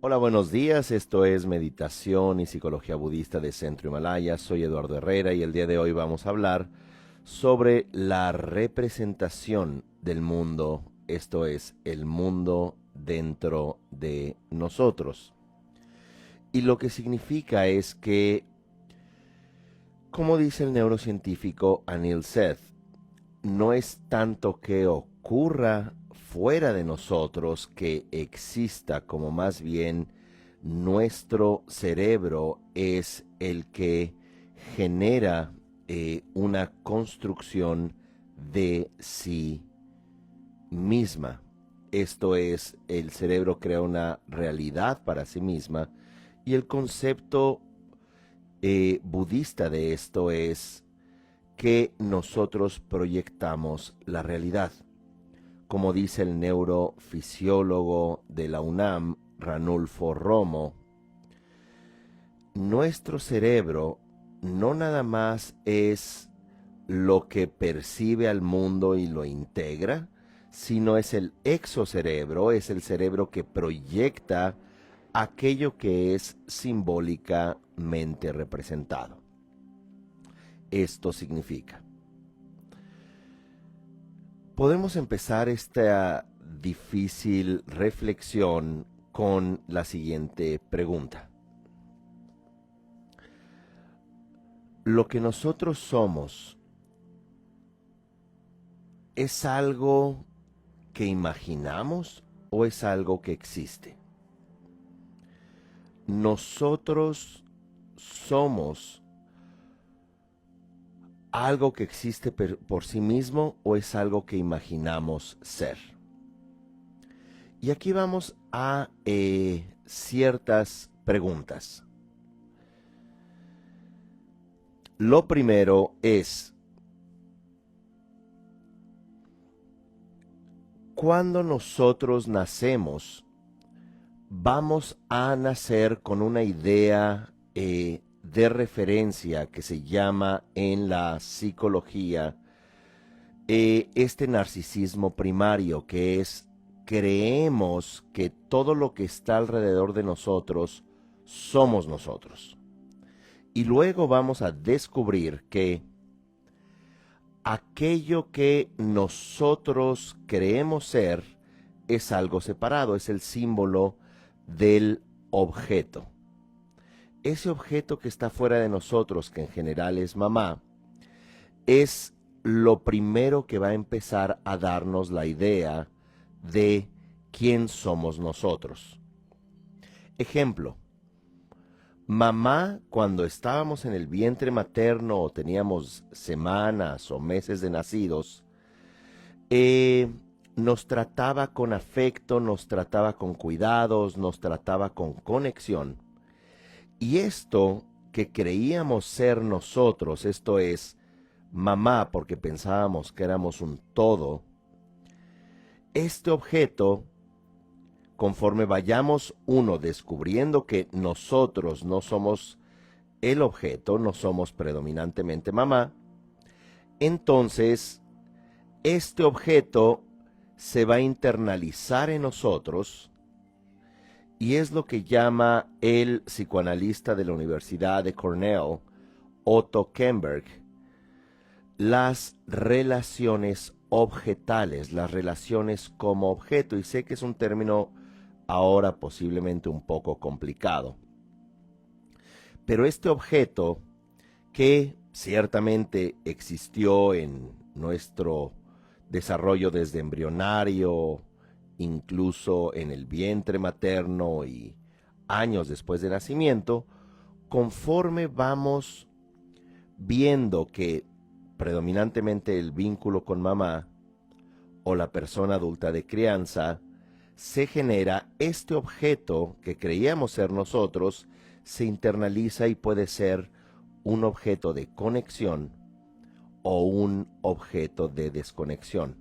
Hola, buenos días. Esto es Meditación y Psicología Budista de Centro Himalaya. Soy Eduardo Herrera y el día de hoy vamos a hablar sobre la representación del mundo, esto es, el mundo dentro de nosotros. Y lo que significa es que, como dice el neurocientífico Anil Seth, no es tanto que ocurra fuera de nosotros que exista, como más bien nuestro cerebro es el que genera una construcción de sí misma. Esto es, el cerebro crea una realidad para sí misma y el concepto budista de esto es que nosotros proyectamos la realidad. Como dice el neurofisiólogo de la UNAM, Ranulfo Romo, nuestro cerebro no nada más es lo que percibe al mundo y lo integra, sino es el exocerebro, es el cerebro que proyecta aquello que es simbólicamente representado. Esto significa, podemos empezar esta difícil reflexión con la siguiente pregunta. ¿Lo que nosotros somos es algo que imaginamos o es algo que existe? ¿Nosotros somos algo que existe por sí mismo o es algo que imaginamos ser? Y aquí vamos a ciertas preguntas. Lo primero es, cuando nosotros nacemos, vamos a nacer con una idea de referencia que se llama en la psicología este narcisismo primario, que es creemos que todo lo que está alrededor de nosotros somos nosotros. Y luego vamos a descubrir que aquello que nosotros creemos ser es algo separado, es el símbolo del objeto. Ese objeto que está fuera de nosotros, que en general es mamá, es lo primero que va a empezar a darnos la idea de quién somos nosotros. Ejemplo, mamá, cuando estábamos en el vientre materno o teníamos semanas o meses de nacidos, nos trataba con afecto, nos trataba con cuidados, nos trataba con conexión. Y esto que creíamos ser nosotros, esto es, mamá, porque pensábamos que éramos un todo, este objeto, conforme vayamos descubriendo que nosotros no somos el objeto, no somos predominantemente mamá, entonces este objeto se va a internalizar en nosotros y es lo que llama el psicoanalista de la Universidad de Cornell, Otto Kemberg, las relaciones objetales, las relaciones como objeto. Y sé que es un término ahora posiblemente un poco complicado. Pero este objeto, que ciertamente existió en nuestro desarrollo desde embrionario, incluso en el vientre materno y años después de nacimiento, conforme vamos viendo que predominantemente el vínculo con mamá o la persona adulta de crianza, se genera este objeto que creíamos ser nosotros, se internaliza y puede ser un objeto de conexión o un objeto de desconexión,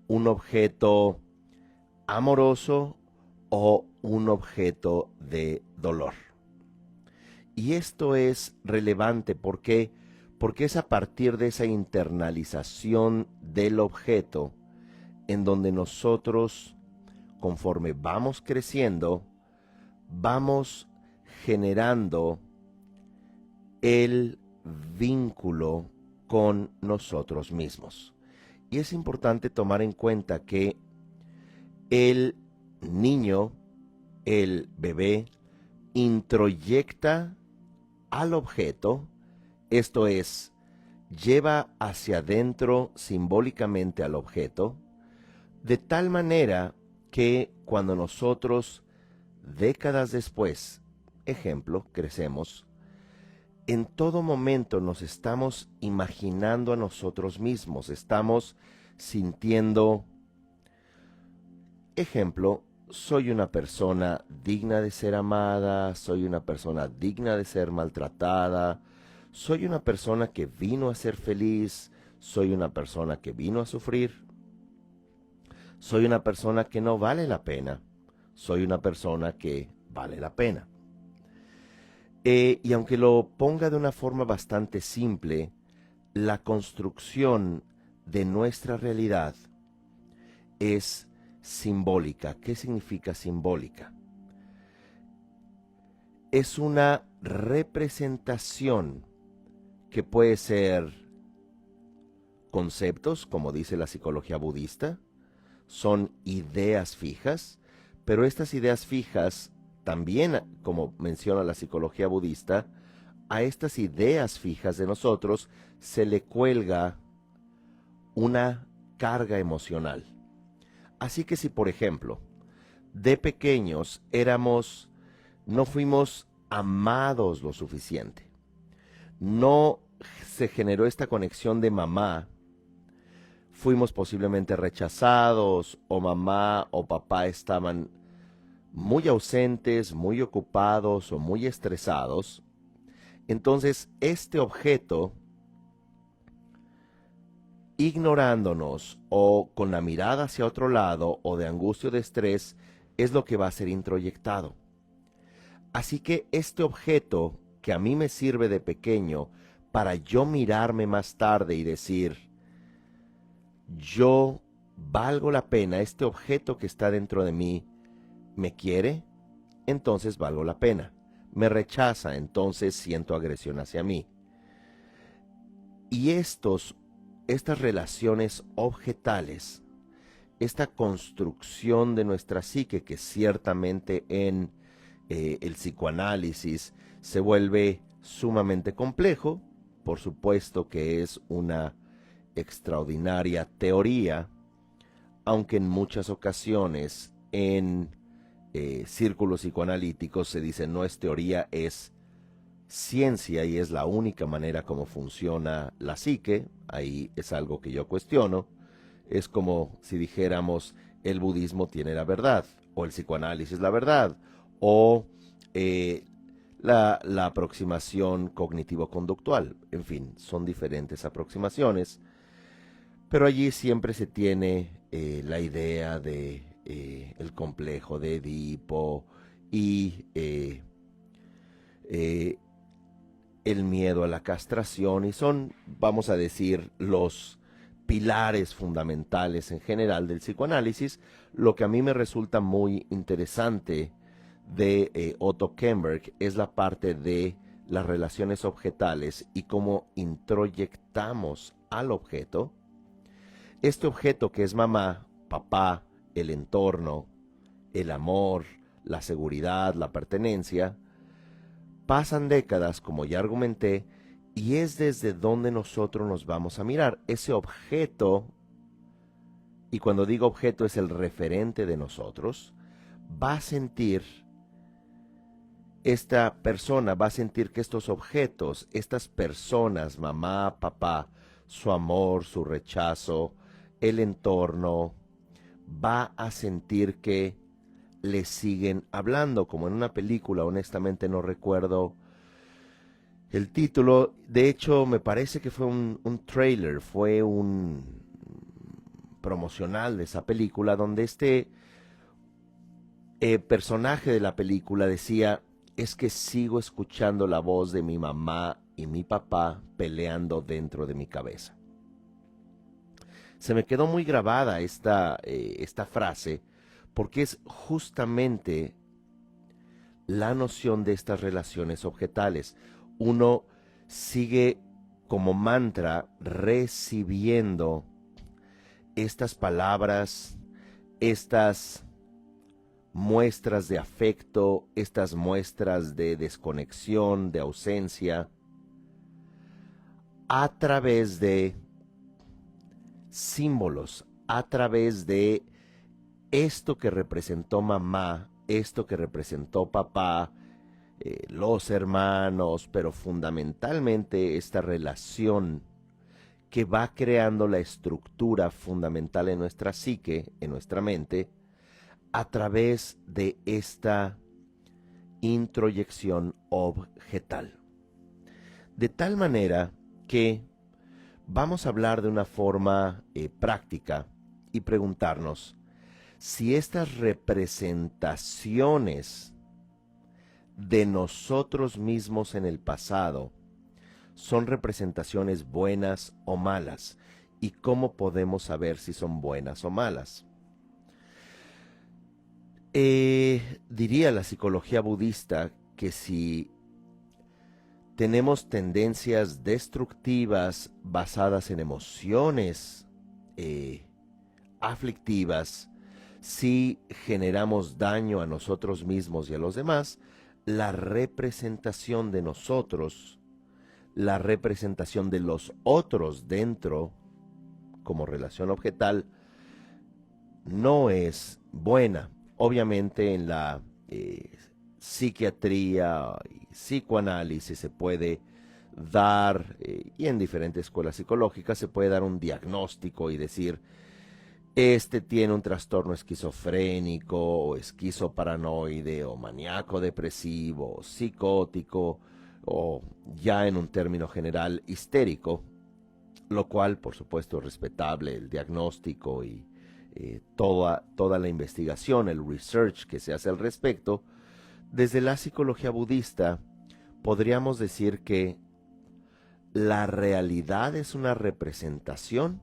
un objeto amoroso o un objeto de dolor. Y esto es relevante porque es a partir de esa internalización del objeto en donde nosotros, conforme vamos creciendo, vamos generando el vínculo con nosotros mismos. Y es importante tomar en cuenta que el niño, el bebé, introyecta al objeto, esto es, lleva hacia adentro simbólicamente al objeto, de tal manera que cuando nosotros, décadas después, ejemplo, crecemos, en todo momento nos estamos imaginando a nosotros mismos, estamos sintiendo, ejemplo, soy una persona digna de ser amada, soy una persona digna de ser maltratada, soy una persona que vino a ser feliz, soy una persona que vino a sufrir, soy una persona que no vale la pena, soy una persona que vale la pena. Y aunque lo ponga de una forma bastante simple, la construcción de nuestra realidad es simbólica. ¿Qué significa simbólica? Es una representación que puede ser conceptos, como dice la psicología budista, son ideas fijas, pero estas ideas fijas también, como menciona la psicología budista, a estas ideas fijas de nosotros se le cuelga una carga emocional. Así que si, por ejemplo, de pequeños no fuimos amados lo suficiente, no se generó esta conexión de mamá, fuimos posiblemente rechazados, o mamá o papá estaban muy ausentes, muy ocupados o muy estresados, entonces este objeto, ignorándonos o con la mirada hacia otro lado o de angustia o de estrés, es lo que va a ser introyectado. Así que este objeto que a mí me sirve de pequeño para yo mirarme más tarde y decir, yo valgo la pena, este objeto que está dentro de mí me quiere, entonces valgo la pena. Me rechaza, entonces siento agresión hacia mí. Y estas relaciones objetales, esta construcción de nuestra psique que ciertamente en el psicoanálisis se vuelve sumamente complejo, por supuesto que es una extraordinaria teoría, aunque en muchas ocasiones en círculos psicoanalíticos se dice no es teoría, es ciencia y es la única manera como funciona la psique. Ahí es algo que yo cuestiono. Es como si dijéramos el budismo tiene la verdad, o el psicoanálisis la verdad, o la aproximación cognitivo-conductual. En fin, son diferentes aproximaciones, pero allí siempre se tiene la idea de el complejo de Edipo y el miedo a la castración, y son, vamos a decir, los pilares fundamentales en general del psicoanálisis. Lo que a mí me resulta muy interesante de Otto Kemberg es la parte de las relaciones objetales y cómo introyectamos al objeto. Este objeto que es mamá, papá, el entorno, el amor, la seguridad, la pertenencia, pasan décadas, como ya argumenté, y es desde donde nosotros nos vamos a mirar. Ese objeto, y cuando digo objeto es el referente de nosotros, va a sentir, esta persona va a sentir que estos objetos, estas personas, mamá, papá, su amor, su rechazo, el entorno, va a sentir que le siguen hablando, como en una película. Honestamente no recuerdo el título. De hecho, me parece que fue un trailer, fue un promocional de esa película, donde este personaje de la película decía, es que sigo escuchando la voz de mi mamá y mi papá peleando dentro de mi cabeza. Se me quedó muy grabada esta frase, porque es justamente la noción de estas relaciones objetales. Uno sigue como mantra recibiendo estas palabras, estas muestras de afecto, estas muestras de desconexión, de ausencia, a través de símbolos, a través de esto que representó mamá, esto que representó papá, los hermanos, pero fundamentalmente esta relación que va creando la estructura fundamental en nuestra psique, en nuestra mente, a través de esta introyección objetal. De tal manera que vamos a hablar de una forma práctica y preguntarnos si estas representaciones de nosotros mismos en el pasado son representaciones buenas o malas, y cómo podemos saber si son buenas o malas. Diría la psicología budista que si tenemos tendencias destructivas basadas en emociones aflictivas, si generamos daño a nosotros mismos y a los demás, la representación de nosotros, la representación de los otros dentro, como relación objetal, no es buena. Obviamente en la psiquiatría y psicoanálisis se puede dar, y en diferentes escuelas psicológicas se puede dar un diagnóstico y decir, este tiene un trastorno esquizofrénico, o esquizoparanoide, o maníaco depresivo, o psicótico, o ya en un término general histérico, lo cual por supuesto es respetable, el diagnóstico y toda la investigación, el research que se hace al respecto. Desde la psicología budista podríamos decir que la realidad es una representación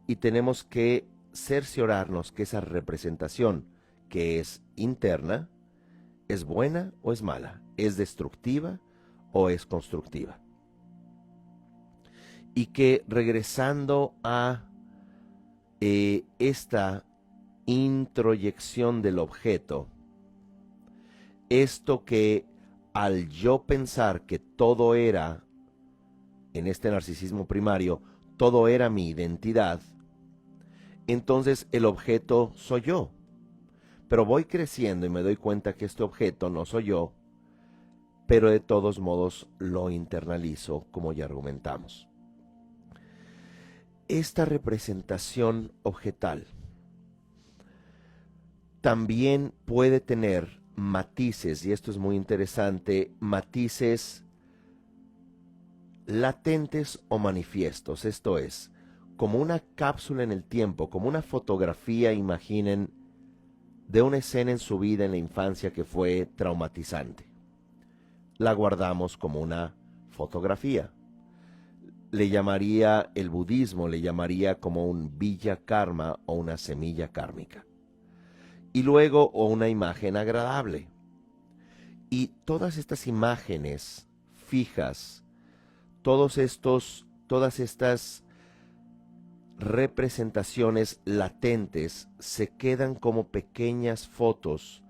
y tenemos que cerciorarnos que esa representación, que es interna, es buena o es mala, es destructiva o es constructiva. Y que regresando a esta introyección del objeto, esto que al yo pensar que todo era, en este narcisismo primario, todo era mi identidad, entonces el objeto soy yo. Pero voy creciendo y me doy cuenta que este objeto no soy yo, pero de todos modos lo internalizo, como ya argumentamos. Esta representación objetal también puede tener matices, y esto es muy interesante, matices latentes o manifiestos, esto es, como una cápsula en el tiempo, como una fotografía, imaginen, de una escena en su vida en la infancia que fue traumatizante. La guardamos como una fotografía. Le llamaría el budismo, le llamaría como un bija karma o una semilla kármica. Y luego, o una imagen agradable. Y todas estas imágenes fijas, todas estas representaciones latentes se quedan como pequeñas fotos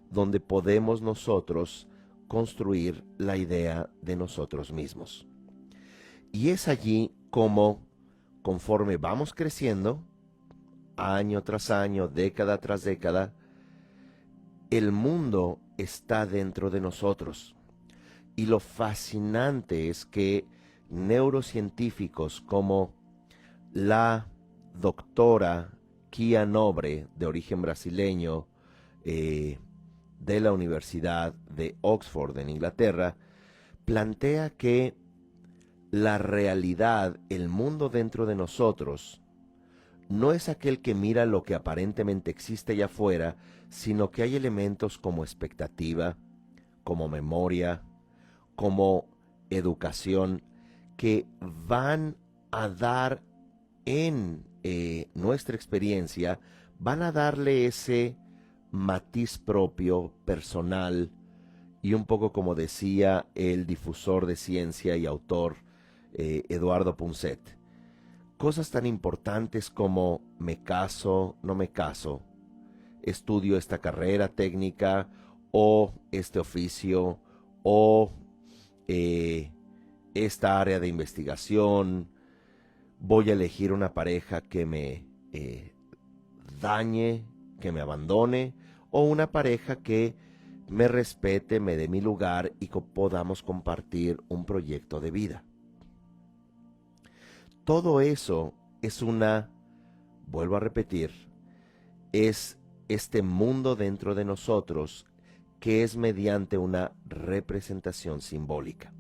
donde podemos nosotros construir la idea de nosotros mismos. Y es allí como, conforme vamos creciendo, año tras año, década tras década, el mundo está dentro de nosotros. Y lo fascinante es que neurocientíficos como la doctora Kia Nobre, de origen brasileño, de la Universidad de Oxford en Inglaterra, plantea que la realidad, el mundo dentro de nosotros, no es aquel que mira lo que aparentemente existe allá afuera, sino que hay elementos como expectativa, como memoria, como educación, que van a dar en nuestra experiencia, van a darle ese matiz propio, personal, y un poco como decía el difusor de ciencia y autor Eduardo Punset. Cosas tan importantes como me caso, no me caso, estudio esta carrera técnica o este oficio o esta área de investigación, voy a elegir una pareja que me dañe, que me abandone, o una pareja que me respete, me dé mi lugar y que podamos compartir un proyecto de vida. Todo eso es vuelvo a repetir, es este mundo dentro de nosotros que es mediante una representación simbólica.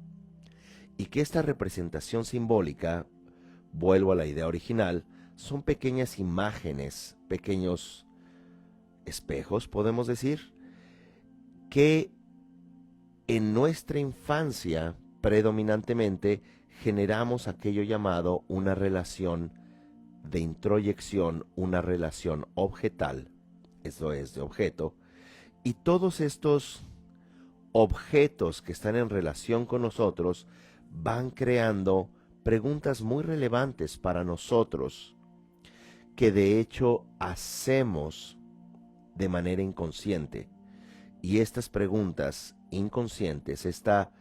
Y que esta representación simbólica, vuelvo a la idea original, son pequeñas imágenes, pequeños espejos, podemos decir, que en nuestra infancia predominantemente generamos aquello llamado una relación de introyección, una relación objetal, eso es de objeto, y todos estos objetos que están en relación con nosotros van creando preguntas muy relevantes para nosotros, que de hecho hacemos de manera inconsciente. Y estas preguntas inconscientes, esta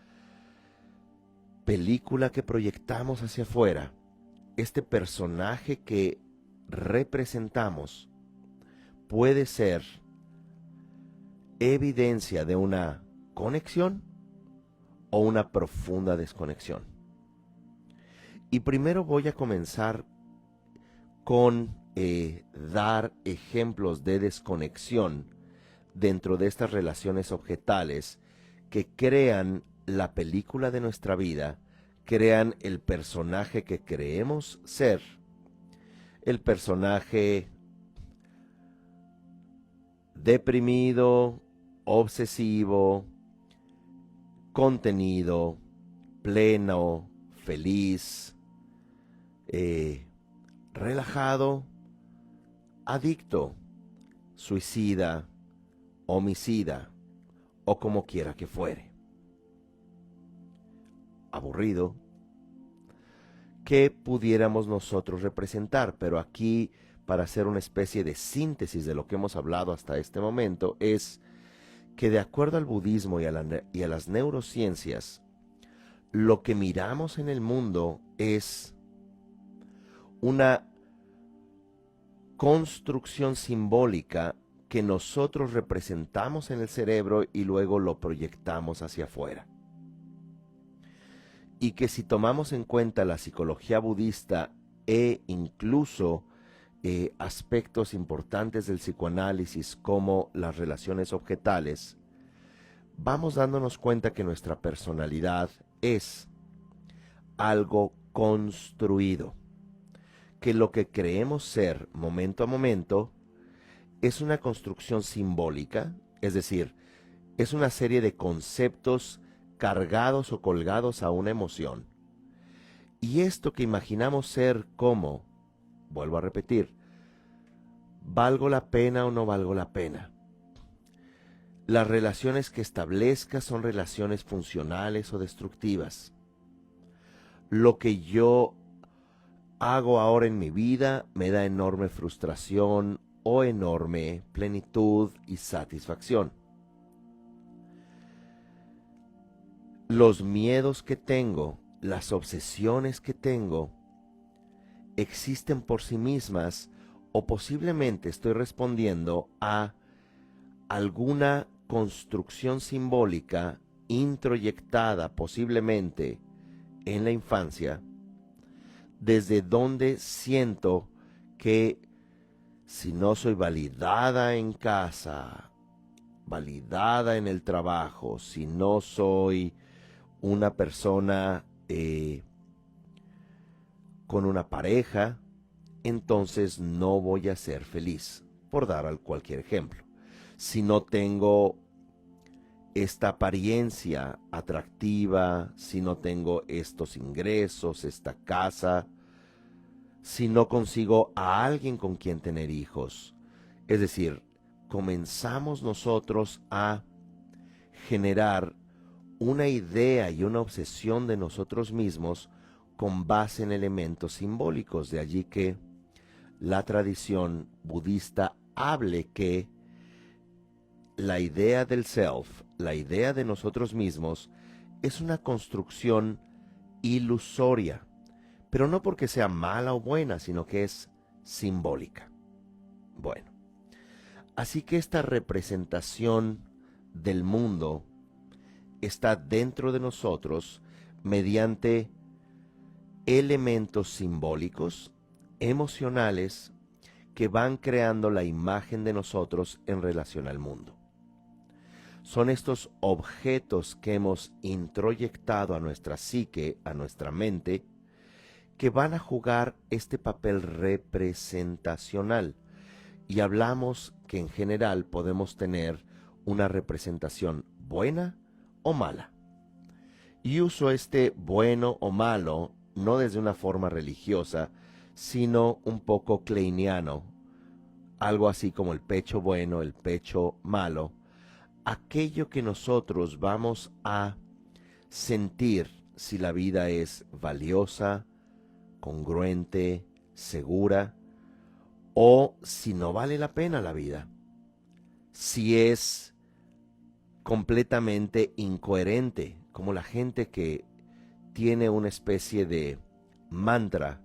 película que proyectamos hacia afuera, este personaje que representamos, puede ser evidencia de una conexión o una profunda desconexión. Y primero voy a comenzar con dar ejemplos de desconexión dentro de estas relaciones objetales que crean la película de nuestra vida, crean el personaje que creemos ser, el personaje deprimido, obsesivo, contenido, pleno, feliz, relajado, adicto, suicida, homicida o como quiera que fuere. Aburrido, que pudiéramos nosotros representar, pero aquí, para hacer una especie de síntesis de lo que hemos hablado hasta este momento, es que de acuerdo al budismo y a las neurociencias, lo que miramos en el mundo es una construcción simbólica que nosotros representamos en el cerebro y luego lo proyectamos hacia afuera. Y que si tomamos en cuenta la psicología budista e incluso aspectos importantes del psicoanálisis como las relaciones objetales, vamos dándonos cuenta que nuestra personalidad es algo construido, que lo que creemos ser momento a momento es una construcción simbólica, es decir, es una serie de conceptos cargados o colgados a una emoción. Y esto que imaginamos ser como, vuelvo a repetir, ¿valgo la pena o no valgo la pena? Las relaciones que establezca son relaciones funcionales o destructivas. Lo que yo hago ahora en mi vida me da enorme frustración o enorme plenitud y satisfacción. Los miedos que tengo, las obsesiones que tengo, existen por sí mismas o posiblemente estoy respondiendo a alguna construcción simbólica introyectada posiblemente en la infancia, desde donde siento que si no soy validada en casa, validada en el trabajo, si no soy una persona con una pareja, entonces no voy a ser feliz, por dar cualquier ejemplo. Si no tengo esta apariencia atractiva, si no tengo estos ingresos, esta casa, si no consigo a alguien con quien tener hijos. Es decir, comenzamos nosotros a generar una idea y una obsesión de nosotros mismos con base en elementos simbólicos. De allí que la tradición budista hable que la idea del self, la idea de nosotros mismos, es una construcción ilusoria, pero no porque sea mala o buena, sino que es simbólica. Bueno, así que esta representación del mundo está dentro de nosotros mediante elementos simbólicos, emocionales, que van creando la imagen de nosotros en relación al mundo. Son estos objetos que hemos introyectado a nuestra psique, a nuestra mente, que van a jugar este papel representacional. Y hablamos que en general podemos tener una representación buena o mala. Y uso este bueno o malo no desde una forma religiosa, sino un poco kleiniano, algo así como el pecho bueno, el pecho malo, aquello que nosotros vamos a sentir si la vida es valiosa, congruente, segura, o si no vale la pena la vida, si es completamente incoherente, como la gente que tiene una especie de mantra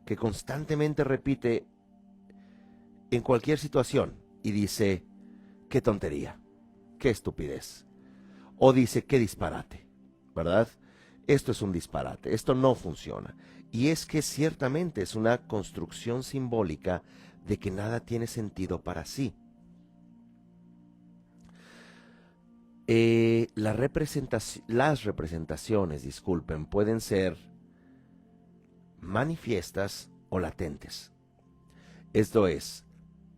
que constantemente repite en cualquier situación y dice, qué tontería, qué estupidez, o dice, qué disparate, ¿verdad? Esto es un disparate, esto no funciona. Y es que ciertamente es una construcción simbólica de que nada tiene sentido para sí. Las representaciones, disculpen, pueden ser manifiestas o latentes. Esto es,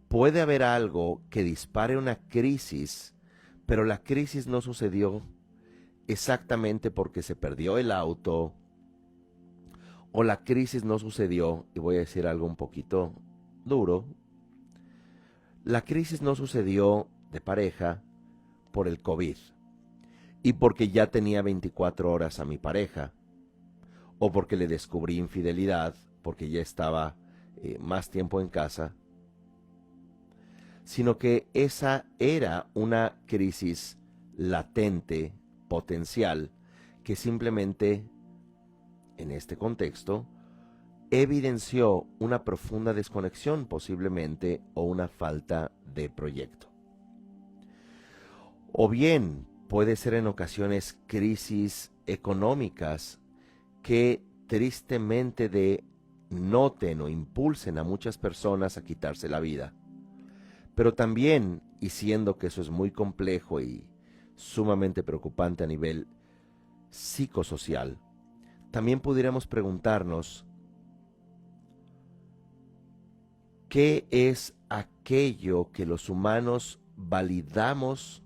puede haber algo que dispare una crisis, pero la crisis no sucedió exactamente porque se perdió el auto, o la crisis no sucedió, y voy a decir algo un poquito duro, la crisis no sucedió de pareja por el COVID, y porque ya tenía 24 horas a mi pareja, o porque le descubrí infidelidad, porque ya estaba más tiempo en casa, sino que esa era una crisis latente, potencial, que simplemente, en este contexto, evidenció una profunda desconexión posiblemente o una falta de proyecto. O bien puede ser en ocasiones crisis económicas que tristemente denoten o impulsen a muchas personas a quitarse la vida. Pero también, y siendo que eso es muy complejo y sumamente preocupante a nivel psicosocial, también pudiéramos preguntarnos qué es aquello que los humanos validamos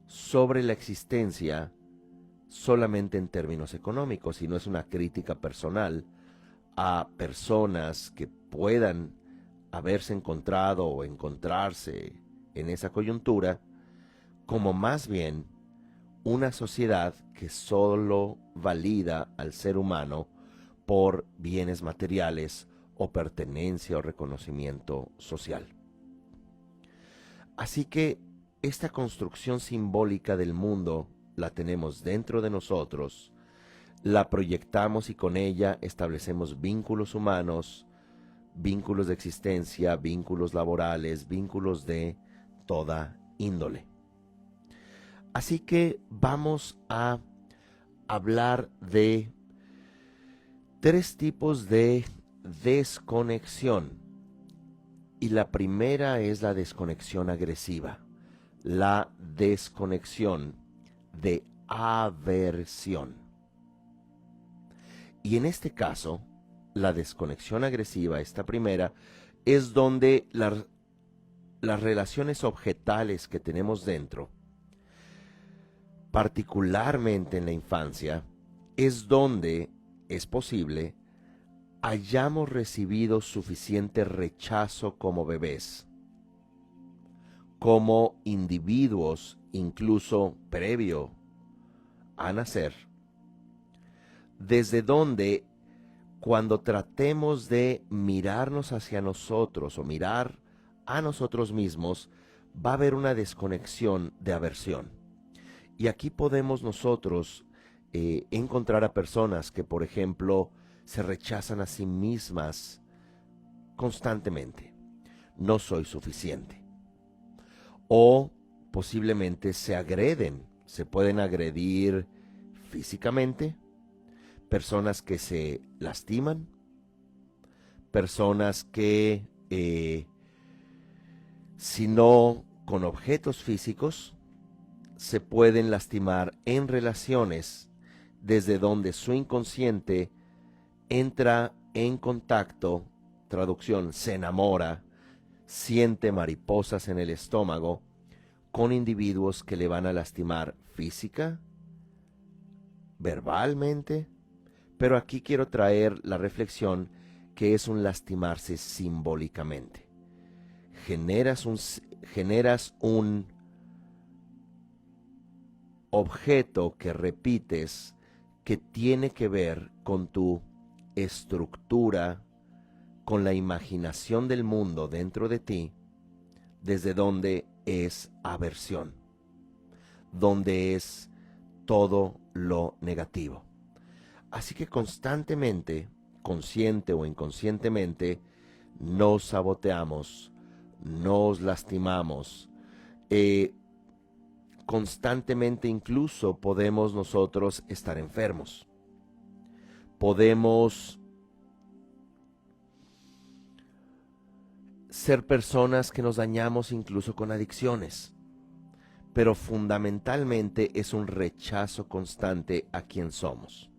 sobre la existencia solamente en términos económicos, y no es una crítica personal a personas que puedan haberse encontrado o encontrarse en esa coyuntura, como más bien una sociedad que solo valida al ser humano por bienes materiales o pertenencia o reconocimiento social. Así que esta construcción simbólica del mundo la tenemos dentro de nosotros, la proyectamos y con ella establecemos vínculos humanos, vínculos de existencia, vínculos laborales, vínculos de toda índole. Así que vamos a hablar de 3 tipos de desconexión. Y la primera es la desconexión agresiva, la desconexión de aversión. Y en este caso, la desconexión agresiva, esta primera, es donde las relaciones objetales que tenemos dentro, particularmente en la infancia, es donde es posible hayamos recibido suficiente rechazo como bebés, como individuos, incluso previo a nacer, desde donde cuando tratemos de mirarnos hacia nosotros o mirar a nosotros mismos, va a haber una desconexión de aversión. Y aquí podemos nosotros encontrar a personas que, por ejemplo, se rechazan a sí mismas constantemente. No soy suficiente. O posiblemente se agreden, se pueden agredir físicamente, personas que se lastiman, personas que, si no con objetos físicos, se pueden lastimar en relaciones desde donde su inconsciente entra en contacto, traducción, se enamora, siente mariposas en el estómago con individuos que le van a lastimar física, verbalmente, pero aquí quiero traer la reflexión que es un lastimarse simbólicamente. Generas un objeto que repites que tiene que ver con tu estructura, con la imaginación del mundo dentro de ti, desde donde es aversión, donde es todo lo negativo. Así que constantemente, consciente o inconscientemente, nos saboteamos, nos lastimamos, constantemente incluso podemos nosotros estar enfermos. Podemos ser personas que nos dañamos incluso con adicciones, pero fundamentalmente es un rechazo constante a quien somos.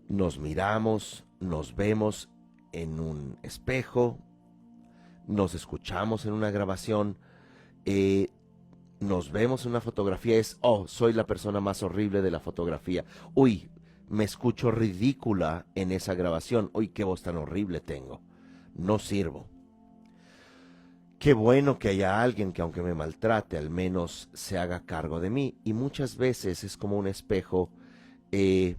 Nos miramos, nos vemos en un espejo, nos escuchamos en una grabación, nos vemos en una fotografía, es, oh, soy la persona más horrible de la fotografía. Uy, me escucho ridícula en esa grabación. Uy, qué voz tan horrible tengo. No sirvo. Qué bueno que haya alguien que aunque me maltrate, al menos se haga cargo de mí. Y muchas veces es como un espejo que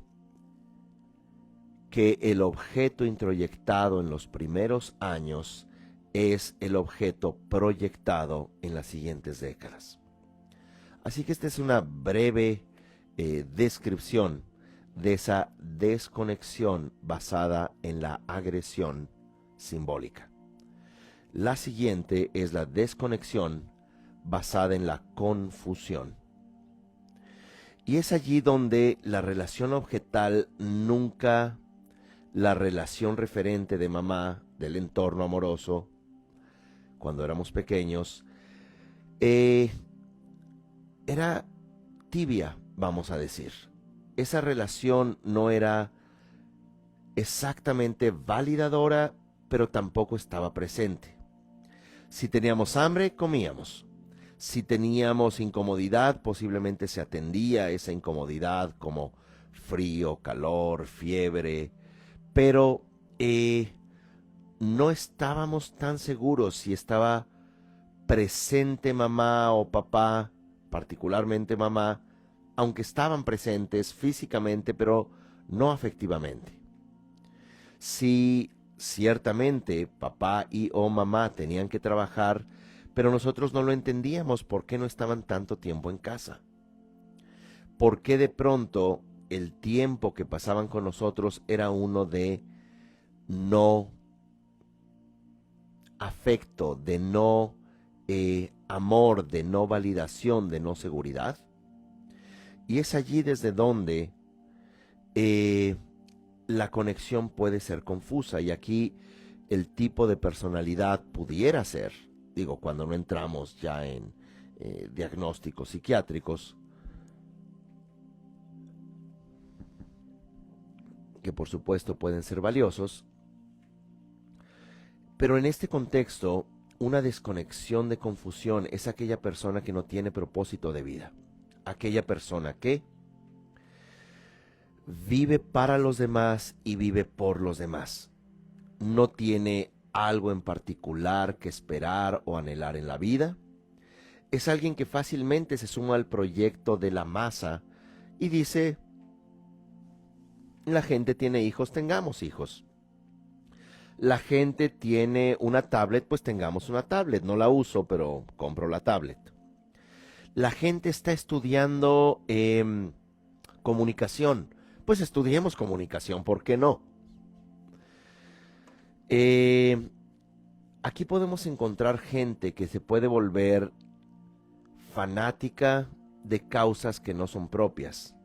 el objeto introyectado en los primeros años es el objeto proyectado en las siguientes décadas. Así que esta es una breve descripción de esa desconexión basada en la agresión simbólica. La siguiente es la desconexión basada en la confusión. Y es allí donde la relación objetal nunca, la relación referente de mamá, del entorno amoroso, cuando éramos pequeños, era tibia, vamos a decir. Esa relación no era exactamente validadora, pero tampoco estaba presente. Si teníamos hambre, comíamos. Si teníamos incomodidad, posiblemente se atendía esa incomodidad como frío, calor, fiebre, pero no estábamos tan seguros si estaba presente mamá o papá, particularmente mamá, aunque estaban presentes físicamente, pero no afectivamente. Si ciertamente papá y o mamá tenían que trabajar, pero nosotros no lo entendíamos por qué no estaban tanto tiempo en casa. ¿Por qué de pronto el tiempo que pasaban con nosotros era uno de no afecto, de no amor, de no validación, de no seguridad? Y es allí desde donde la conexión puede ser confusa, y aquí el tipo de personalidad pudiera ser, digo, cuando no entramos ya en diagnósticos psiquiátricos, que por supuesto pueden ser valiosos, pero en este contexto, una desconexión de confusión es aquella persona que no tiene propósito de vida, aquella persona que vive para los demás y vive por los demás. No tiene algo en particular que esperar o anhelar en la vida. Es alguien que fácilmente se suma al proyecto de la masa y dice, la gente tiene hijos, tengamos hijos. La gente tiene una tablet, pues tengamos una tablet. No la uso, pero compro la tablet. La gente está estudiando comunicación, pues estudiemos comunicación, ¿por qué no? Aquí podemos encontrar gente que se puede volver fanática de causas que no son propias.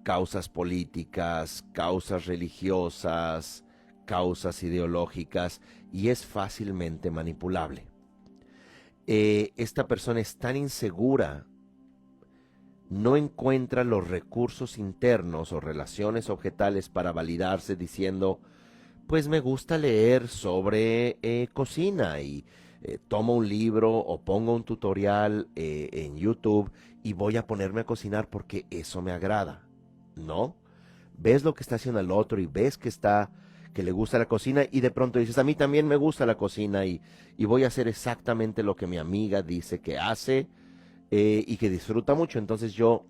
Causas políticas, causas religiosas, causas ideológicas, y es fácilmente manipulable. Esta persona es tan insegura, no encuentra los recursos internos o relaciones objetales para validarse diciendo, pues me gusta leer sobre cocina y tomo un libro o pongo un tutorial en YouTube y voy a ponerme a cocinar porque eso me agrada. ¿No? Ves lo que está haciendo el otro y ves que le gusta la cocina y de pronto dices, a mí también me gusta la cocina y voy a hacer exactamente lo que mi amiga dice que hace y que disfruta mucho. Entonces yo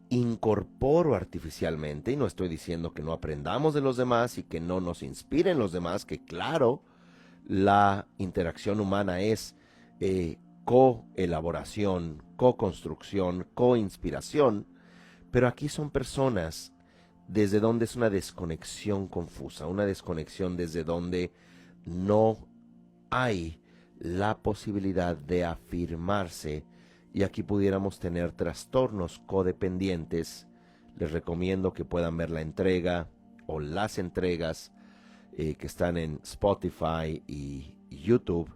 incorporo artificialmente, y no estoy diciendo que no aprendamos de los demás y que no nos inspiren los demás, que claro, la interacción humana es coelaboración, co-construcción, co-inspiración, pero aquí son personas desde donde es una desconexión confusa, una desconexión desde donde no hay la posibilidad de afirmarse, y aquí pudiéramos tener trastornos codependientes. Les recomiendo que puedan ver la entrega o las entregas que están en Spotify y YouTube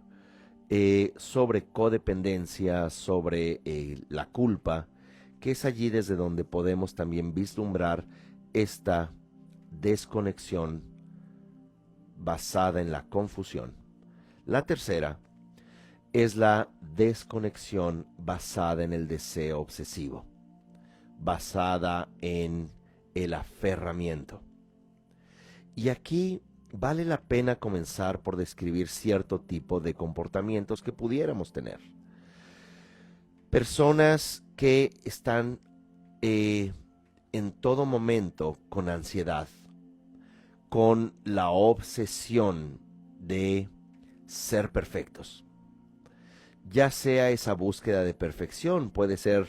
sobre codependencia, sobre la culpa, que es allí desde donde podemos también vislumbrar esta desconexión basada en la confusión. La tercera es la desconexión basada en el deseo obsesivo, basada en el aferramiento. Y aquí vale la pena comenzar por describir cierto tipo de comportamientos que pudiéramos tener. Personas que están en todo momento con ansiedad, con la obsesión de ser perfectos. Ya sea esa búsqueda de perfección, puede ser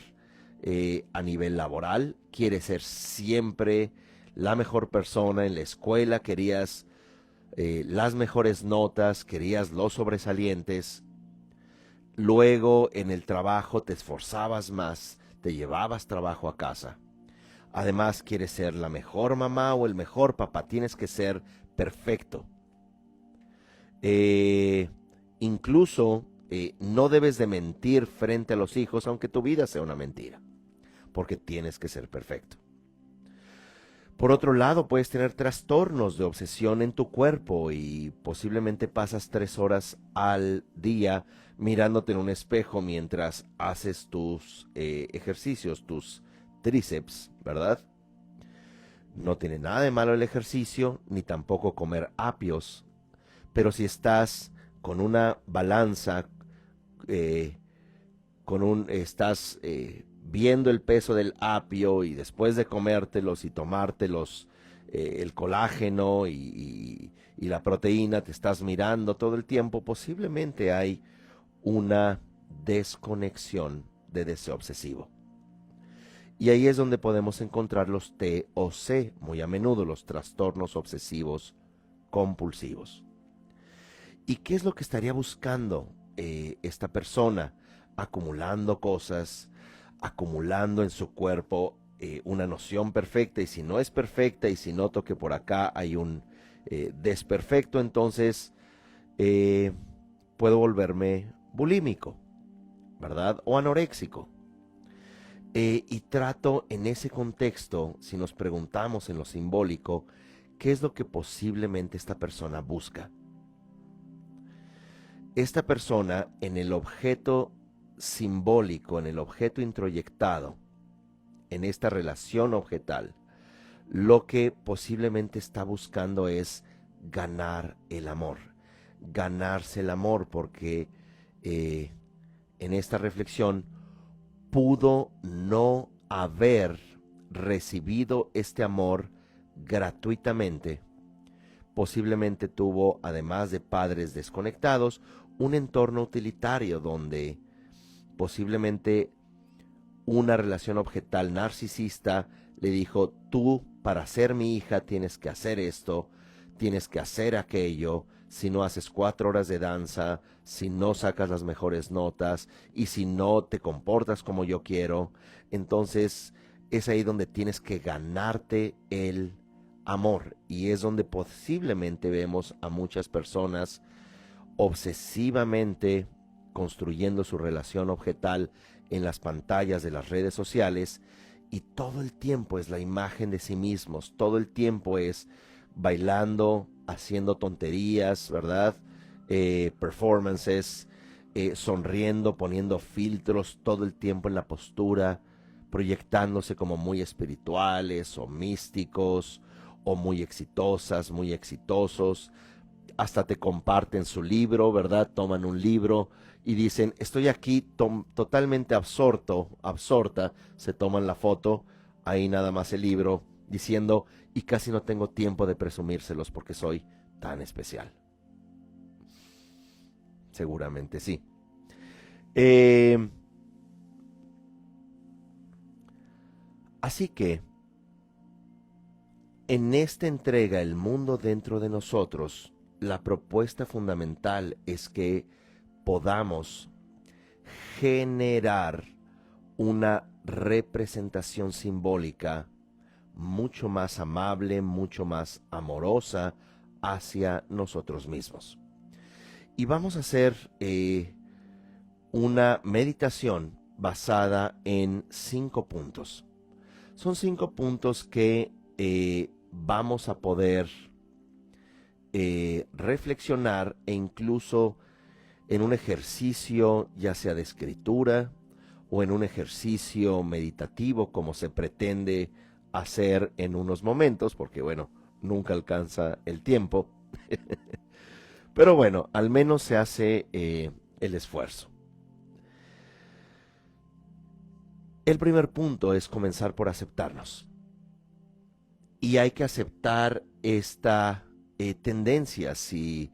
a nivel laboral, quieres ser siempre la mejor persona en la escuela, querías las mejores notas, querías los sobresalientes. Luego en el trabajo te esforzabas más, te llevabas trabajo a casa. Además quieres ser la mejor mamá o el mejor papá, tienes que ser perfecto. Incluso no debes de mentir frente a los hijos, aunque tu vida sea una mentira, porque tienes que ser perfecto. Por otro lado, puedes tener trastornos de obsesión en tu cuerpo y posiblemente pasas 3 horas al día mirándote en un espejo mientras haces tus ejercicios, tus tríceps, ¿verdad? No tiene nada de malo el ejercicio, ni tampoco comer apios, pero si estás con una balanza, estás viendo el peso del apio y después de comértelos y tomártelos, el colágeno y la proteína, te estás mirando todo el tiempo, posiblemente hay una desconexión de deseo obsesivo. Y ahí es donde podemos encontrar los TOC, muy a menudo los trastornos obsesivos compulsivos. ¿Y qué es lo que estaría buscando esta persona? Acumulando cosas, acumulando en su cuerpo una noción perfecta, y si no es perfecta y si noto que por acá hay un desperfecto, entonces puedo volverme bulímico, ¿verdad? O anoréxico. Y trato en ese contexto, si nos preguntamos en lo simbólico, ¿qué es lo que posiblemente esta persona busca? Esta persona en el objeto simbólico, en el objeto introyectado, en esta relación objetal, lo que posiblemente está buscando es ganar el amor, ganarse el amor, porque en esta reflexión pudo no haber recibido este amor gratuitamente. Posiblemente tuvo, además de padres desconectados, un entorno utilitario donde posiblemente una relación objetal narcisista le dijo: tú, para ser mi hija, tienes que hacer esto, tienes que hacer aquello, si no haces 4 horas de danza, si no sacas las mejores notas y si no te comportas como yo quiero, entonces es ahí donde tienes que ganarte el amor. Y es donde posiblemente vemos a muchas personas obsesivamente construyendo su relación objetal en las pantallas de las redes sociales, y todo el tiempo es la imagen de sí mismos, todo el tiempo es bailando, haciendo tonterías, ¿verdad? Performances, sonriendo, poniendo filtros todo el tiempo en la postura, proyectándose como muy espirituales o místicos o muy exitosas, muy exitosos. Hasta te comparten su libro, ¿verdad? Toman un libro y dicen: estoy aquí totalmente absorta, se toman la foto, ahí nada más el libro, diciendo: y casi no tengo tiempo de presumírselos porque soy tan especial. Seguramente sí. Así que, en esta entrega, El mundo dentro de nosotros, la propuesta fundamental es que podamos generar una representación simbólica mucho más amable, mucho más amorosa hacia nosotros mismos. Y vamos a hacer una meditación basada en 5 puntos. Son 5 puntos que vamos a poder reflexionar, e incluso en un ejercicio ya sea de escritura o en un ejercicio meditativo, como se pretende hacer en unos momentos, porque bueno, nunca alcanza el tiempo. Pero bueno, al menos se hace el esfuerzo. El primer punto es comenzar por aceptarnos. Y hay que aceptar esta tendencia. Si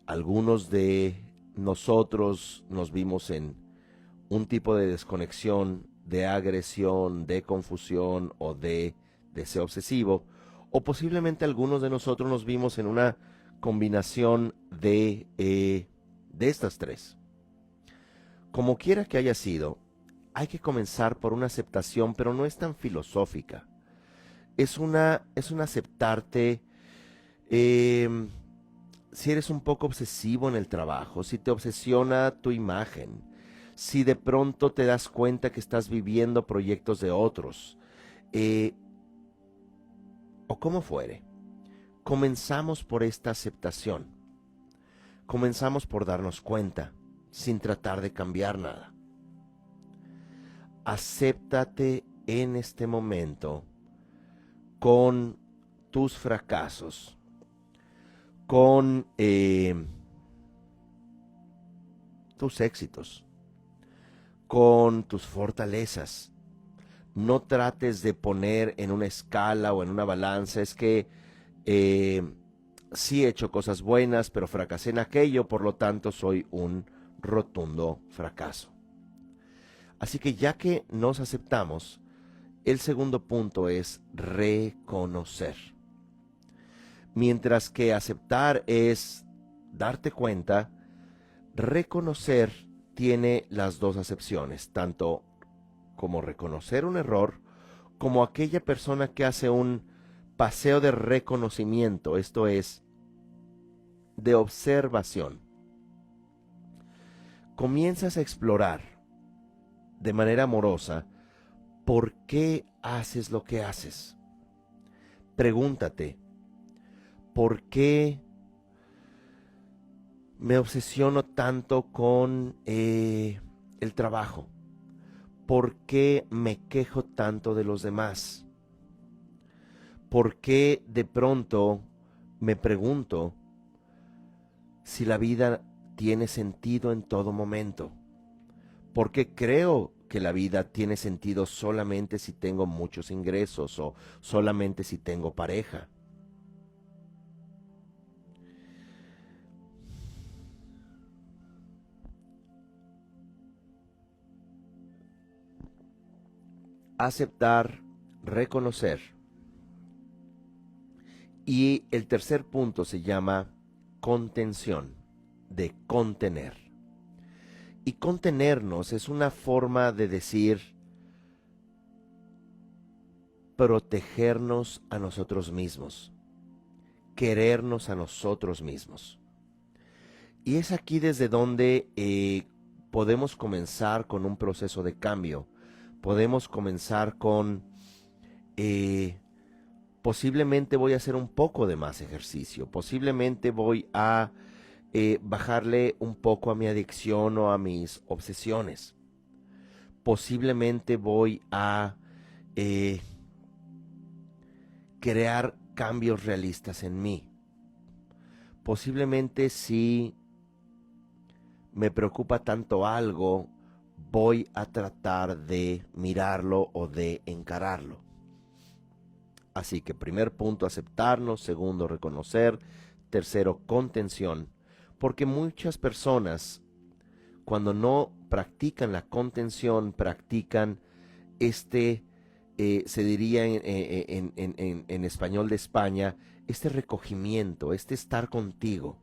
algunos de nosotros nos vimos en un tipo de desconexión, de agresión, de confusión o de deseo obsesivo, o posiblemente algunos de nosotros nos vimos en una combinación de estas 3. Como quiera que haya sido, hay que comenzar por una aceptación, pero no es tan filosófica. Es una aceptarte. Si eres un poco obsesivo en el trabajo, si te obsesiona tu imagen, si de pronto te das cuenta que estás viviendo proyectos de otros, o como fuere, comenzamos por esta aceptación. Comenzamos por darnos cuenta, sin tratar de cambiar nada. Acéptate en este momento con tus fracasos, con tus éxitos, con tus fortalezas. No trates de poner en una escala o en una balanza: es que sí he hecho cosas buenas, pero fracasé en aquello, por lo tanto soy un rotundo fracaso. Así que, ya que nos aceptamos, el segundo punto es reconocer. Mientras que aceptar es darte cuenta, reconocer tiene las 2 acepciones, tanto como reconocer un error, como aquella persona que hace un paseo de reconocimiento, esto es, de observación. Comienzas a explorar de manera amorosa por qué haces lo que haces. Pregúntate: ¿por qué me obsesiono tanto con el trabajo? ¿Por qué me quejo tanto de los demás? ¿Por qué de pronto me pregunto si la vida tiene sentido en todo momento, porque creo que la vida tiene sentido solamente si tengo muchos ingresos o solamente si tengo pareja. Aceptar, reconocer. Y el tercer punto se llama contención, de contener. Y contenernos es una forma de decir protegernos a nosotros mismos, querernos a nosotros mismos. Y es aquí desde donde podemos comenzar con un proceso de cambio. Podemos comenzar con posiblemente voy a hacer un poco de más ejercicio, posiblemente voy a bajarle un poco a mi adicción o a mis obsesiones. Posiblemente voy a eh, crear cambios realistas en mí. Posiblemente si me preocupa tanto algo, voy a tratar de mirarlo o de encararlo. Así que primer punto, aceptarnos. Segundo, reconocer. Tercero, contención. Porque muchas personas, cuando no practican la contención, practican se diría en español de España, este recogimiento, este estar contigo.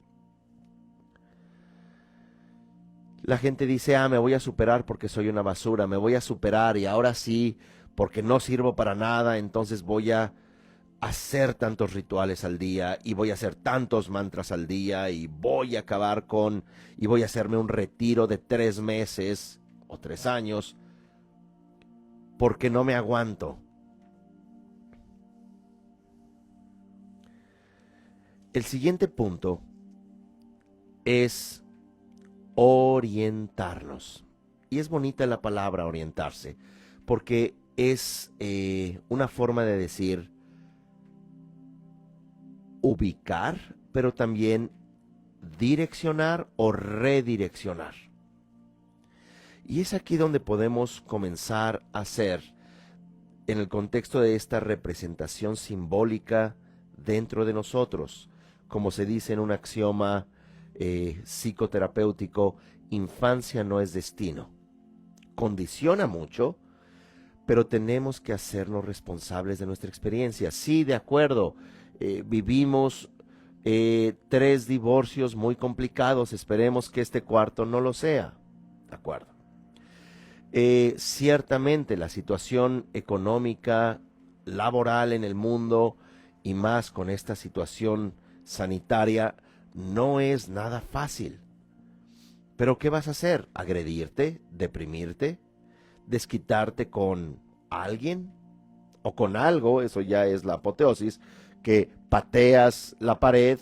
La gente dice, me voy a superar porque soy una basura, me voy a superar y ahora sí, porque no sirvo para nada, entonces voy a hacer tantos rituales al día y voy a hacer tantos mantras al día y voy a acabar y voy a hacerme un retiro de 3 meses o 3 años porque no me aguanto. El siguiente punto es orientarnos. Y es bonita la palabra orientarse, porque es una forma de decir ubicar, pero también direccionar o redireccionar. Y es aquí donde podemos comenzar a hacer, en el contexto de esta representación simbólica dentro de nosotros, como se dice en un axioma psicoterapéutico, infancia no es destino. Condiciona mucho, pero tenemos que hacernos responsables de nuestra experiencia. Sí, de acuerdo, vivimos 3 divorcios muy complicados, esperemos que este cuarto no lo sea. De acuerdo. Ciertamente la situación económica, laboral en el mundo y más con esta situación sanitaria no es nada fácil. Pero ¿qué vas a hacer? ¿Agredirte? ¿Deprimirte? ¿Desquitarte con alguien? ¿O con algo? Eso ya es la apoteosis, que pateas la pared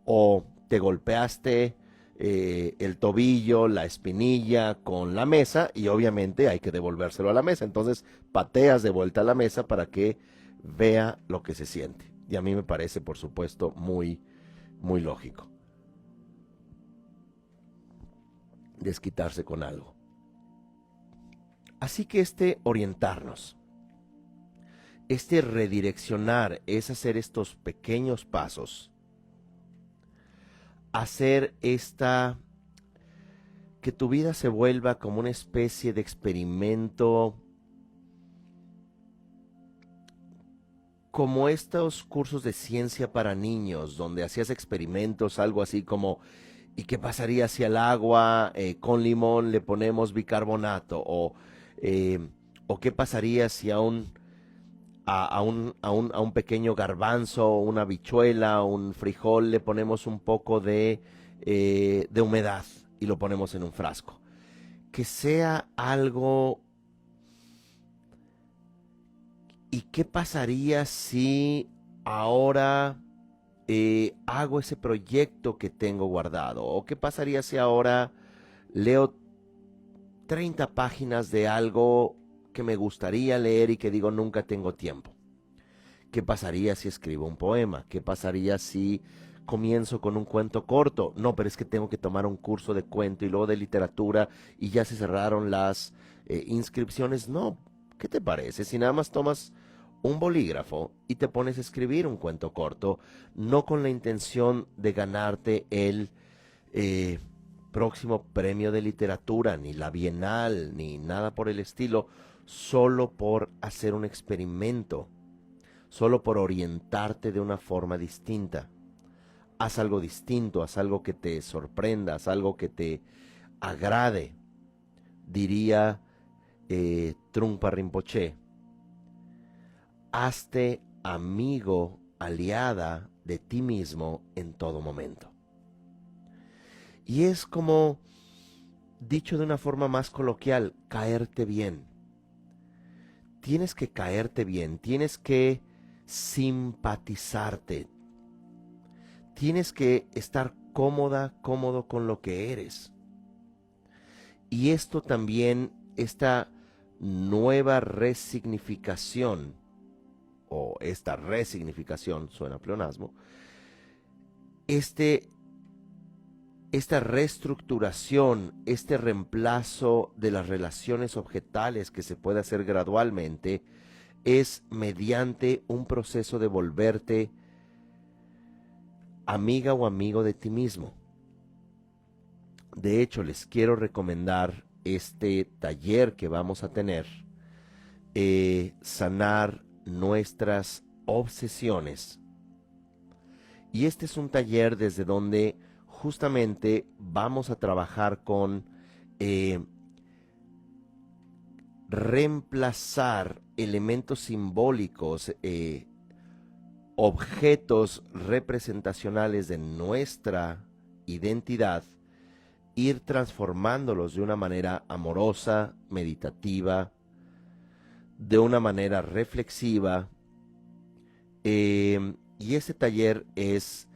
o te golpeaste el tobillo, la espinilla con la mesa y obviamente hay que devolvérselo a la mesa. Entonces pateas de vuelta a la mesa para que vea lo que se siente. Y a mí me parece, por supuesto, muy, muy lógico. Desquitarse con algo. Así que orientarnos, redireccionar, es hacer estos pequeños pasos, hacer que tu vida se vuelva como una especie de experimento, como estos cursos de ciencia para niños, donde hacías experimentos, algo así como, ¿y qué pasaría si al agua con limón le ponemos bicarbonato? O qué pasaría si a un pequeño garbanzo, una habichuela, un frijol le ponemos un poco de humedad y lo ponemos en un frasco? Que sea algo. ¿Y qué pasaría si ahora hago ese proyecto que tengo guardado? ¿O qué pasaría si ahora leo 30 páginas de algo que me gustaría leer y que digo nunca tengo tiempo? ¿Qué pasaría si escribo un poema? ¿Qué pasaría si comienzo con un cuento corto? No, pero es que tengo que tomar un curso de cuento y luego de literatura y ya se cerraron las inscripciones. No, ¿qué te parece si nada más tomas un bolígrafo y te pones a escribir un cuento corto, no con la intención de ganarte el eh, próximo premio de literatura, ni la Bienal, ni nada por el estilo, solo por hacer un experimento, solo por orientarte de una forma distinta? Haz algo distinto, haz algo que te sorprenda, haz algo que te agrade. Diría Trungpa Rinpoche, hazte amigo, aliada de ti mismo en todo momento. Y es como, dicho de una forma más coloquial, caerte bien. Tienes que caerte bien, tienes que simpatizarte, tienes que estar cómoda, cómodo con lo que eres. Y esto también, esta nueva resignificación, o esta resignificación, suena pleonasmo, esta reestructuración, este reemplazo de las relaciones objetales que se puede hacer gradualmente, es mediante un proceso de volverte amiga o amigo de ti mismo. De hecho, les quiero recomendar este taller que vamos a tener, sanar nuestras obsesiones. Y este es un taller desde donde justamente vamos a trabajar con reemplazar elementos simbólicos, objetos representacionales de nuestra identidad, ir transformándolos de una manera amorosa, meditativa, de una manera reflexiva. Y ese taller es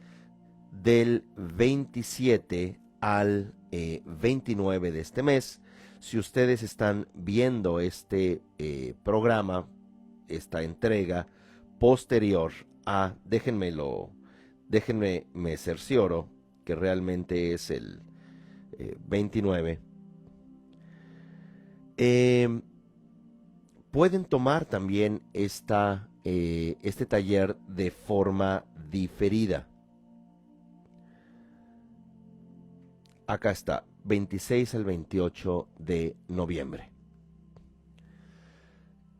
del 27 al 29 de este mes. Si ustedes están viendo este programa, esta entrega posterior a, déjenme me cercioro que realmente es el 29, pueden tomar también este taller de forma diferida. Acá está, 26 al 28 de noviembre.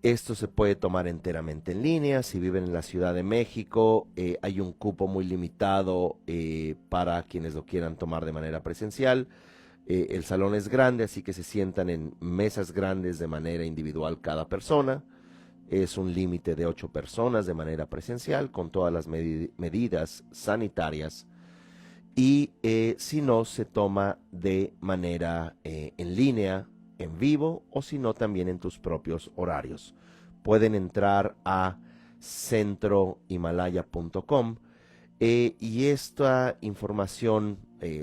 Esto se puede tomar enteramente en línea. Si viven en la Ciudad de México, hay un cupo muy limitado para quienes lo quieran tomar de manera presencial. El salón es grande, así que se sientan en mesas grandes de manera individual cada persona. Es un límite de 8 personas de manera presencial, con todas las medidas sanitarias. Y si no, se toma de manera en línea, en vivo, o si no, también en tus propios horarios. Pueden entrar a centrohimalaya.com y esta información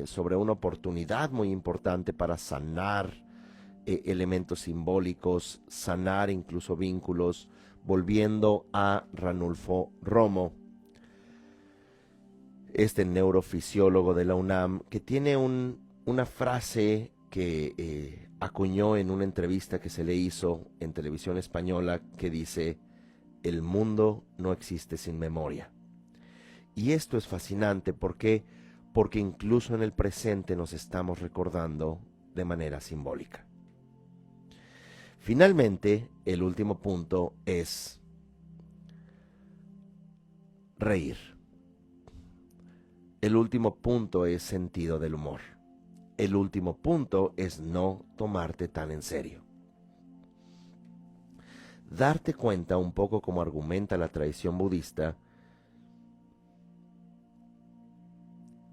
sobre una oportunidad muy importante para sanar elementos simbólicos, sanar incluso vínculos, volviendo a Ranulfo Romo, este neurofisiólogo de la UNAM, que tiene una frase que acuñó en una entrevista que se le hizo en televisión española, que dice: el mundo no existe sin memoria. Y esto es fascinante, porque incluso en el presente nos estamos recordando de manera simbólica. Finalmente, el último punto es reír. El último punto es sentido del humor. El último punto es no tomarte tan en serio. Darte cuenta, un poco como argumenta la tradición budista,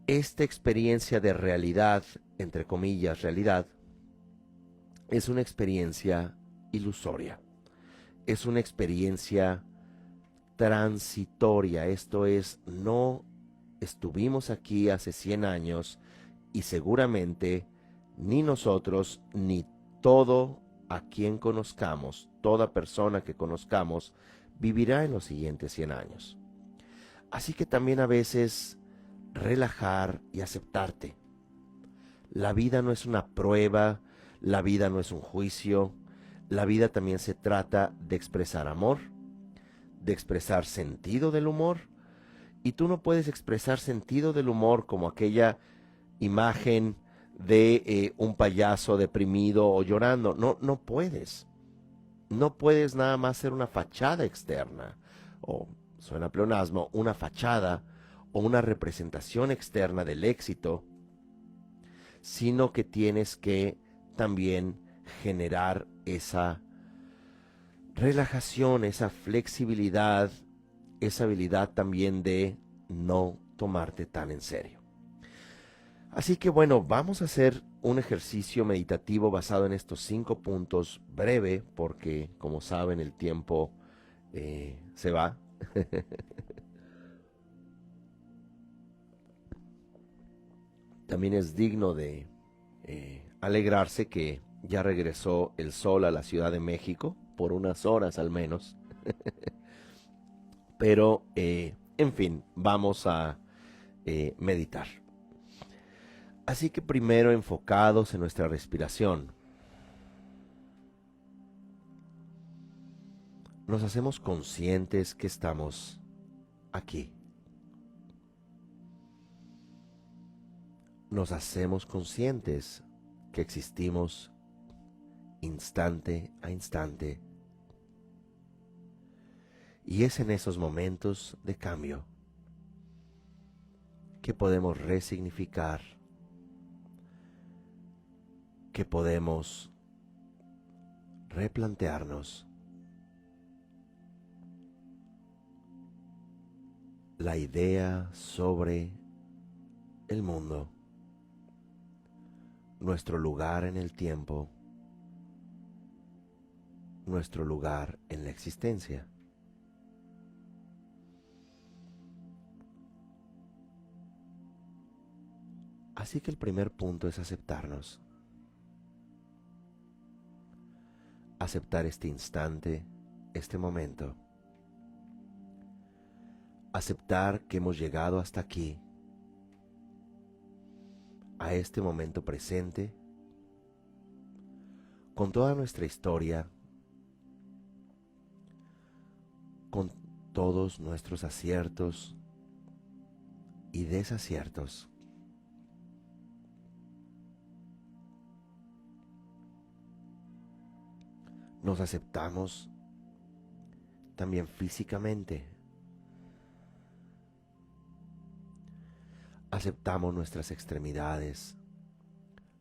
esta experiencia de realidad, entre comillas, realidad, es una experiencia ilusoria. Es una experiencia transitoria. Esto es, no estuvimos aquí hace 100 años y seguramente ni nosotros ni todo a quien conozcamos, toda persona que conozcamos, vivirá en los siguientes 100 años. Así que también a veces relajar y aceptarte. La vida no es una prueba, la vida no es un juicio, la vida también se trata de expresar amor, de expresar sentido del humor, y tú no puedes expresar sentido del humor como aquella imagen de un payaso deprimido o llorando. No, no puedes. No puedes nada más ser una fachada externa, o suena pleonasmo, una fachada o una representación externa del éxito, sino que tienes que también generar esa relajación, esa flexibilidad, esa habilidad también de no tomarte tan en serio. Así que bueno, vamos a hacer un ejercicio meditativo basado en estos 5 puntos, breve, porque como saben el tiempo se va. También es digno de alegrarse que ya regresó el sol a la Ciudad de México, por unas horas al menos. Pero, en fin, vamos a meditar. Así que primero enfocados en nuestra respiración, nos hacemos conscientes que estamos aquí. Nos hacemos conscientes que existimos instante a instante. Y es en esos momentos de cambio que podemos resignificar, que podemos replantearnos la idea sobre el mundo, nuestro lugar en el tiempo, nuestro lugar en la existencia. Así que el primer punto es aceptarnos. Aceptar este instante, este momento. Aceptar que hemos llegado hasta aquí, a este momento presente, con toda nuestra historia, con todos nuestros aciertos y desaciertos. Nos aceptamos también físicamente. Aceptamos nuestras extremidades,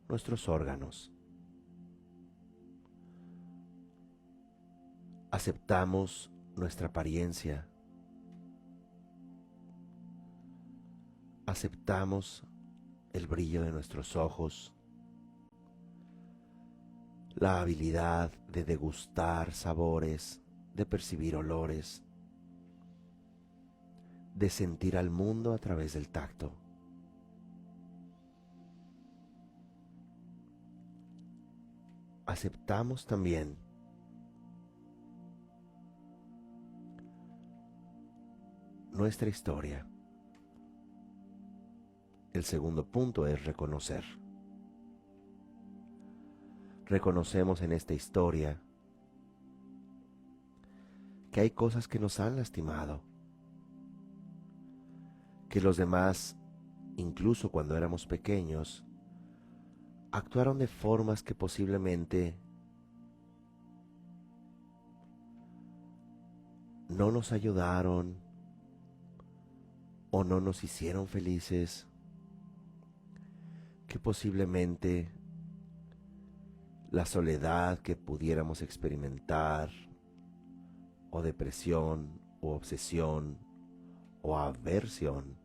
nuestros órganos. Aceptamos nuestra apariencia. Aceptamos el brillo de nuestros ojos, la habilidad de degustar sabores, de percibir olores, de sentir al mundo a través del tacto. Aceptamos también nuestra historia. El segundo punto es reconocer. Reconocemos en esta historia que hay cosas que nos han lastimado, que los demás, incluso cuando éramos pequeños, actuaron de formas que posiblemente no nos ayudaron o no nos hicieron felices, que posiblemente la soledad que pudiéramos experimentar, o depresión, o obsesión, o aversión,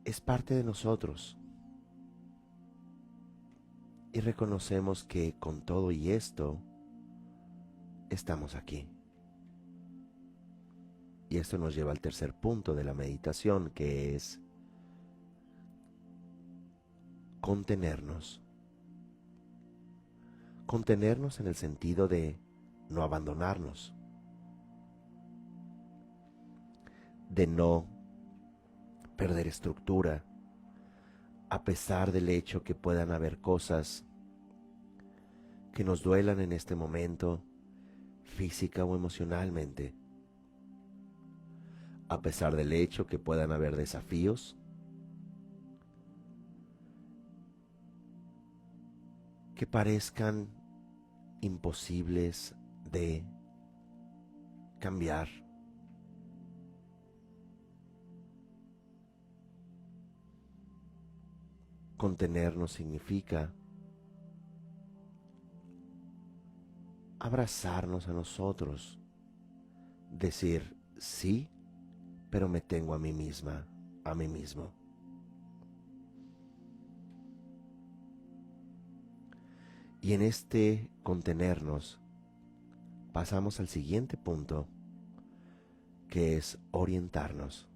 es parte de nosotros. Y reconocemos que con todo y esto, estamos aquí. Y esto nos lleva al tercer punto de la meditación, que es contenernos. Contenernos en el sentido de no abandonarnos, de no perder estructura, a pesar del hecho que puedan haber cosas que nos duelan en este momento, física o emocionalmente, a pesar del hecho que puedan haber desafíos que parezcan imposibles de cambiar. Contenernos significa abrazarnos a nosotros, decir sí, pero me tengo a mí misma, a mí mismo. Y en este contenernos pasamos al siguiente punto, que es orientarnos.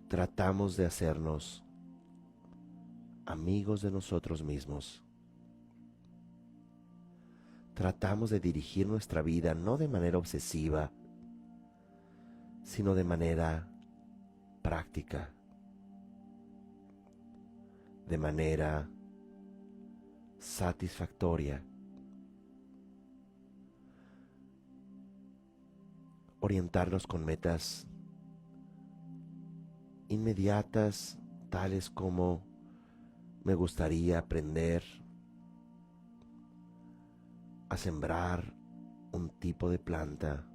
Tratamos de hacernos amigos de nosotros mismos. Tratamos de dirigir nuestra vida no de manera obsesiva, sino de manera práctica, de manera satisfactoria. Orientarnos con metas inmediatas, tales como me gustaría aprender a sembrar un tipo de planta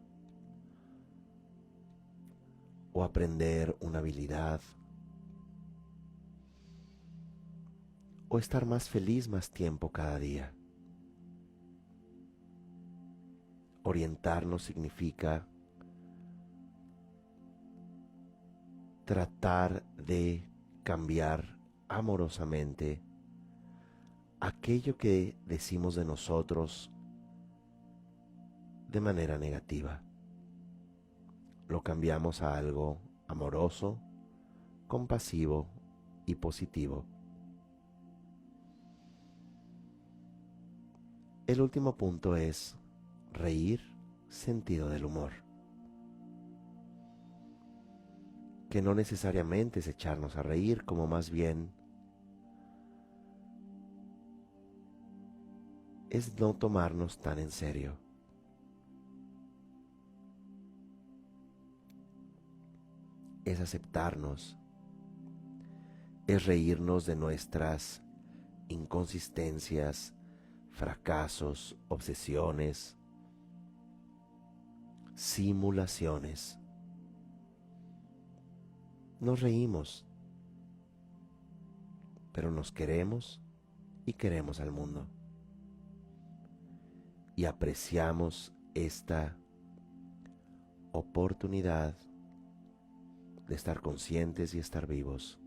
o aprender una habilidad o estar más feliz más tiempo cada día. Orientarnos significa tratar de cambiar amorosamente aquello que decimos de nosotros de manera negativa. Lo cambiamos a algo amoroso, compasivo y positivo. El último punto es reír, sentido del humor. Que no necesariamente es echarnos a reír, como más bien es no tomarnos tan en serio. Es aceptarnos, es reírnos de nuestras inconsistencias, fracasos, obsesiones, simulaciones. Nos reímos, pero nos queremos y queremos al mundo. Y apreciamos esta oportunidad de estar conscientes y estar vivos.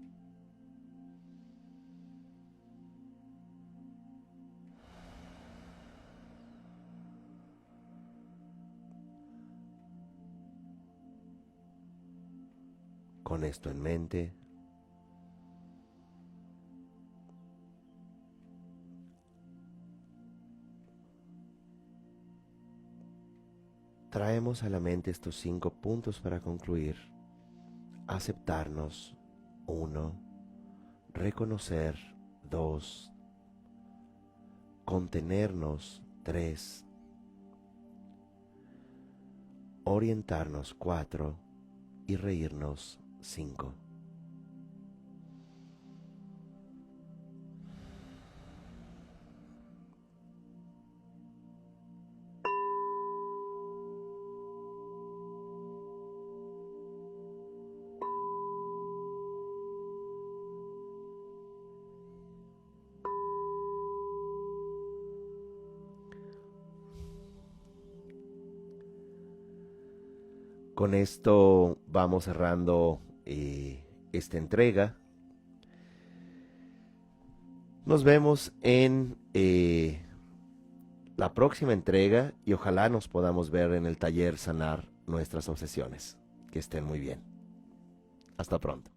Con esto en mente, traemos a la mente estos 5 puntos para concluir. Aceptarnos, 1. Reconocer, 2. Contenernos, 3. Orientarnos, 4. Y reírnos, 5. Con esto vamos cerrando esta entrega. Nos vemos en la próxima entrega y ojalá nos podamos ver en el taller Sanar Nuestras Obsesiones. Que estén muy bien. Hasta pronto.